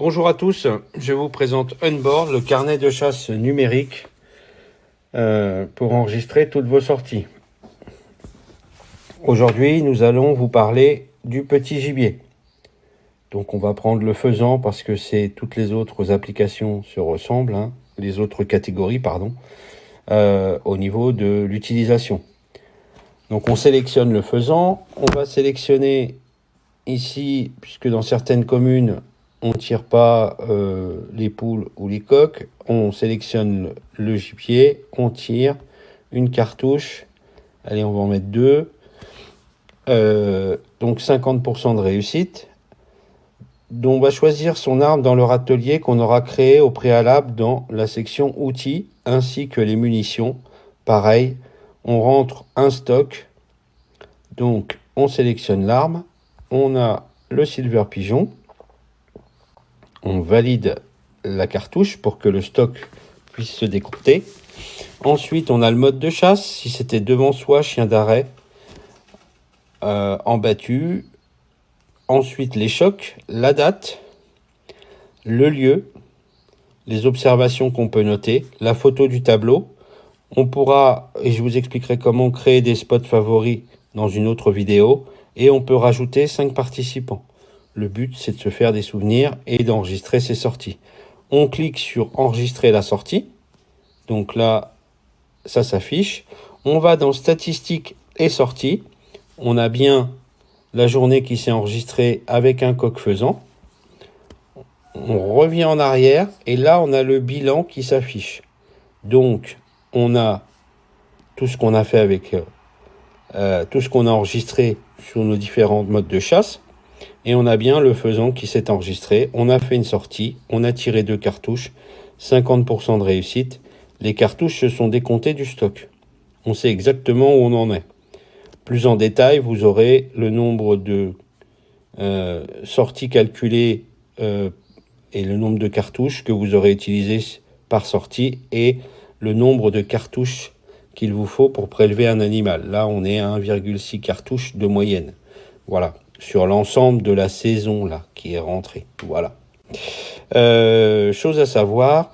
Bonjour à tous, je vous présente Unboard, le carnet de chasse numérique pour enregistrer toutes vos sorties. Aujourd'hui, nous allons vous parler du petit gibier. Donc on va prendre le faisan parce que toutes les autres applications se ressemblent, les autres catégories, au niveau de l'utilisation. Donc on sélectionne le faisan, on va sélectionner ici, puisque dans certaines communes, on ne tire pas les poules ou les coqs, on sélectionne le gibier, on tire une cartouche, allez on va en mettre 2, donc 50% de réussite. Donc on va choisir son arme dans leur atelier qu'on aura créé au préalable dans la section outils, ainsi que les munitions. Pareil, on rentre un stock, donc on sélectionne l'arme, on a le silver pigeon, on valide la cartouche pour que le stock puisse se décompter. Ensuite, on a le mode de chasse, si c'était devant soi, chien d'arrêt, en battu. Ensuite, les chocs, la date, le lieu, les observations qu'on peut noter, la photo du tableau. On pourra, et je vous expliquerai comment créer des spots favoris dans une autre vidéo, et on peut rajouter 5 participants. Le but, c'est de se faire des souvenirs et d'enregistrer ses sorties. On clique sur enregistrer la sortie. Donc là, ça s'affiche. On va dans statistiques et sorties. On a bien la journée qui s'est enregistrée avec un coq faisan. On revient en arrière et là, on a le bilan qui s'affiche. Donc, on a tout ce qu'on a fait avec tout ce qu'on a enregistré sur nos différents modes de chasse. Et on a bien le faisan qui s'est enregistré. On a fait une sortie, on a tiré 2 cartouches, 50% de réussite. Les cartouches se sont décomptées du stock. On sait exactement où on en est. Plus en détail, vous aurez le nombre de sorties calculées et le nombre de cartouches que vous aurez utilisées par sortie et le nombre de cartouches qu'il vous faut pour prélever un animal. Là, on est à 1,6 cartouches de moyenne. Voilà, sur l'ensemble de la saison là qui est rentrée. Voilà. Chose à savoir,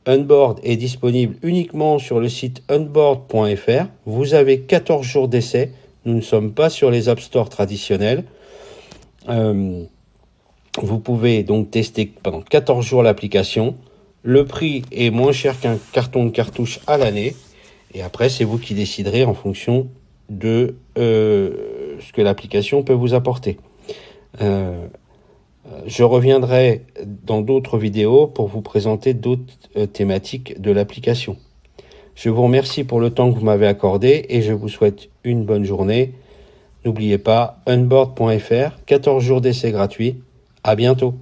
Unboard est disponible uniquement sur le site unboard.fr. Vous avez 14 jours d'essai. Nous ne sommes pas sur les App Store traditionnels. Vous pouvez donc tester pendant 14 jours l'application. Le prix est moins cher qu'un carton de cartouche à l'année. Et après, c'est vous qui déciderez en fonction de ce que l'application peut vous apporter. Je reviendrai dans d'autres vidéos pour vous présenter d'autres thématiques de l'application. Je vous remercie pour le temps que vous m'avez accordé et je vous souhaite une bonne journée. N'oubliez pas, unboard.fr, 14 jours d'essai gratuit. À bientôt.